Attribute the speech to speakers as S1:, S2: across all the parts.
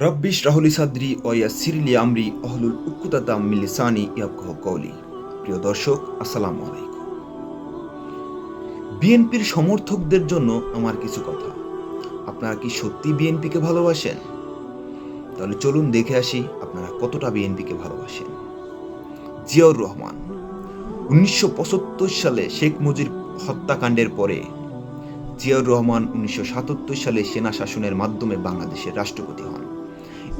S1: রব্বি ইশরাহ লি সাদরি ওয়া ইয়াসসির লি আমরি ওহলুল উকদাতাম মিন লিসানি ইয়াফকাহু কওলি। প্রিয় দর্শক, আসসালামু আলাইকুম। বিএনপির সমর্থকদের জন্য আমার কিছু কথা। আপনারা কি সত্যি বিএনপিকে ভালোবাসেন? তাহলে চলুন দেখে আসি আপনারা কতটা বিএনপিকে ভালোবাসেন। জিয়াউর রহমান ১৯৭৫ সালে শেখ মুজিব হত্যাকাণ্ডের পরে জিয়াউর রহমান ১৯৭৭ সালে সেনা শাসনের মাধ্যমে বাংলাদেশের রাষ্ট্রপতি হন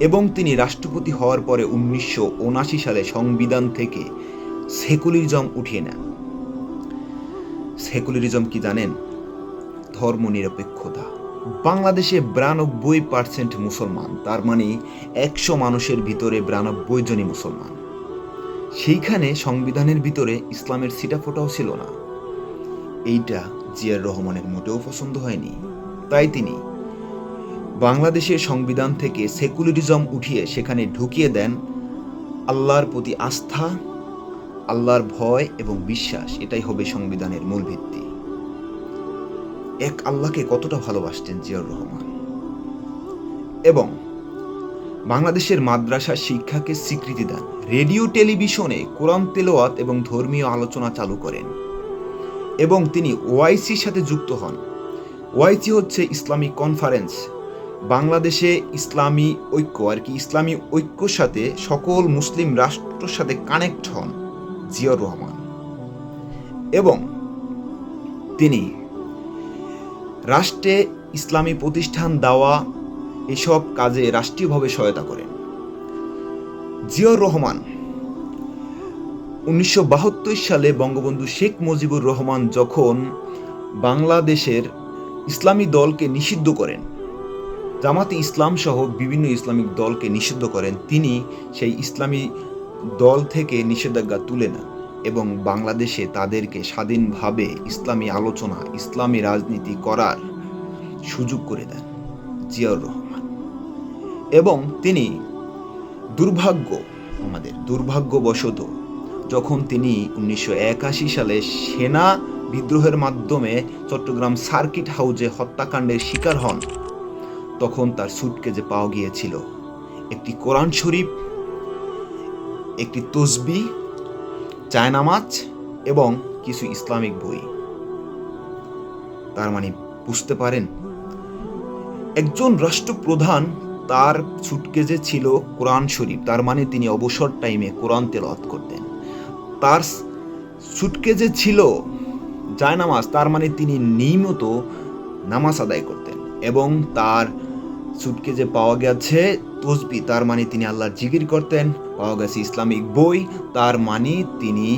S1: এবং তিনি রাষ্ট্রপতি হওয়ার পরে ১৯৭৯ সালে সংবিধান থেকে সেকুলারিজম উঠিয়ে নেন। সেকুলারিজম কি জানেন? ধর্মনিরপেক্ষতা। বাংলাদেশে ৯২% মুসলমান, তার মানে ১০০ মানুষের ভিতরে ৯২ জনই মুসলমান। সেইখানে সংবিধানের ভিতরে ইসলামের ছিটাফোঁটাও ছিল না। এইটা জিয়াউর রহমানের মোটেও পছন্দ হয়নি। তাই তিনি বাংলাদেশের সংবিধান থেকে সেকুলারিজম উঠিয়ে সেখানে ঢুকিয়ে দেন আল্লাহর প্রতি আস্থা, আল্লাহর ভয় এবং বিশ্বাস। এটাই হবে সংবিধানের মূল ভিত্তি। এক আল্লাহকে কতটা ভালোবাসতেন জিয়াউর রহমান। এবং বাংলাদেশের মাদ্রাসা শিক্ষাকে স্বীকৃতি দেন। রেডিও টেলিভিশনে কোরআন তেলাওয়াত এবং ধর্মীয় আলোচনা চালু করেন এবং তিনি ওআইসির সাথে যুক্ত হন। ওআইসি হচ্ছে ইসলামিক কনফারেন্স। বাংলাদেশে ইসলামী ঐক্যর সাথে সকল মুসলিম রাষ্ট্রের সাথে কানেক্ট হন জিয়াউর রহমান এবং তিনি রাষ্ট্রে ইসলামী প্রতিষ্ঠান দেওয়া এসব কাজে রাষ্ট্রীয়ভাবে সহায়তা করেন। জিয়াউর রহমান ১৯৭২ সালে বঙ্গবন্ধু শেখ মুজিবুর রহমান যখন বাংলাদেশের ইসলামী দলকে নিষিদ্ধ করেন, জামাতে ইসলাম সহ বিভিন্ন ইসলামিক দলকে নিষিদ্ধ করেন, তিনি সেই ইসলামী দল থেকে নিষেধাজ্ঞা তুলে নেন এবং বাংলাদেশে তাদেরকে স্বাধীনভাবে ইসলামী আলোচনা, ইসলামী রাজনীতি করার সুযোগ করে দেন জিয়াউর রহমান। এবং তিনি দুর্ভাগ্যবশত যখন তিনি ১৯৮১ সালে সেনা বিদ্রোহের মাধ্যমে চট্টগ্রাম সার্কিট হাউজে হত্যাকাণ্ডের শিকার হন, তখন তার সুটকেজে পাওয়া গিয়েছিল একটি কোরআন শরীফ, একটি তসবিহ, জায়নামাজ এবং কিছু ইসলামিক বই। তার মানে বুঝতে পারেন, একজন রাষ্ট্রপ্রধান, তার সুটকেজে ছিল কোরআন শরীফ, তার মানে তিনি অবসর টাইমে কোরআন তেলাওয়াত করতেন। তার সুটকেজে ছিল জায়নামাজ, তার মানে তিনি নিয়মিত নামাজ আদায় করতেন। এবং তার সুটকেজে পাওয়া গেছে তসবিহ, তার মানে তিনি আল্লাহর জিকির করতেন। পাওয়া গেছে ইসলামিক বই, তার মানে তিনি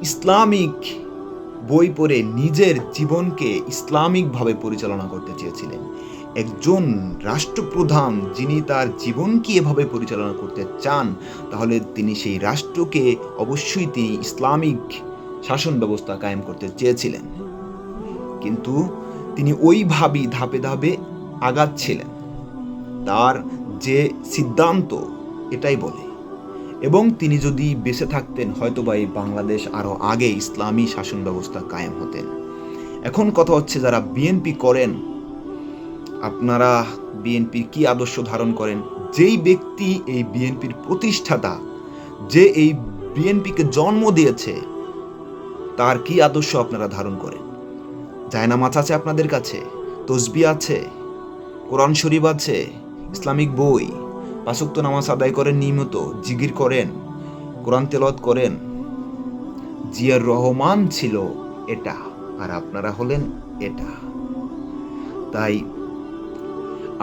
S1: ইসলামিক বই পড়ে নিজের জীবনকে ইসলামিকভাবে পরিচালনা করতে চেয়েছিলেন। একজন রাষ্ট্রপ্রধান যিনি তার জীবনকে এভাবে পরিচালনা করতে চান, তাহলে তিনি সেই রাষ্ট্রকে অবশ্যই তিনি ইসলামিক শাসন ব্যবস্থা কায়েম করতে চেয়েছিলেন। কিন্তু তিনি ওইভাবেই ধাপে ধাপে আগাচ্ছিলেন। তার যে সিদ্ধান্ত এটাই বলে। এবং তিনি যদি বেঁচে থাকতেন, হয়তোবা এই বাংলাদেশ আরও আগে ইসলামী শাসন ব্যবস্থা কায়েম হতেন। এখন কথা হচ্ছে, যারা বিএনপি করেন, আপনারা বিএনপির কি আদর্শ ধারণ করেন? যেই ব্যক্তি এই বিএনপির প্রতিষ্ঠাতা, যে এই বিএনপিকে জন্ম দিয়েছে, তার কি আদর্শ আপনারা ধারণ করেন? জায়নামাজ আছে আপনাদের কাছে, তসবিহ আছে, কোরআন শরীফ আছে, ইসলামিক বই, ৫ ওয়াক্ত নামাজ আদায় করেন, নিয়মিত জিকির করেন, কোরআন তেলাওয়াত করেন। জিয়াউর রহমান ছিল এটা, আর আপনারা হলেন এটা। তাই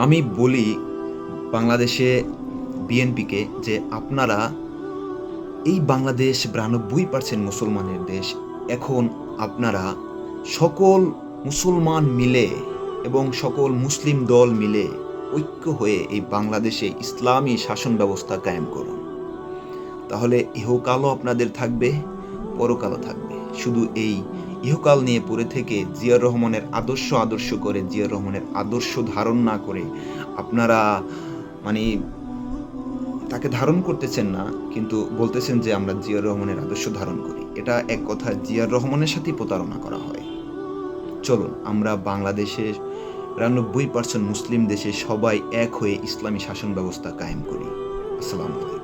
S1: আমি বলি বাংলাদেশে বিএনপিকে যে আপনারা, এই বাংলাদেশ ৯২% মুসলমানের দেশ, এখন আপনারা সকল মুসলমান মিলে এবং সকল মুসলিম দল মিলে ঐক্য হয়ে এই বাংলাদেশে ইসলামী শাসন ব্যবস্থা কায়েম করুন। তাহলে ইহকালও আপনাদের থাকবে, পরকালও থাকবে। শুধু এই ইহকাল নিয়ে পড়ে থেকে জিয়াউর রহমানের আদর্শ করে, জিয়াউর রহমানের আদর্শ ধারণ না করে আপনারা তাকে ধারণ করতেছেন না, কিন্তু বলতেছেন যে আমরা জিয়াউর রহমানের আদর্শ ধারণ করি। এটা এক কথা, জিয়াউর রহমানের সাথে প্রতারণা করা হয়। চলুন আমরা বাংলাদেশের 99% মুসলিম দেশে সবাই এক হয়ে ইসলামী শাসন ব্যবস্থা কায়েম করি। আসসালামু আলাইকুম।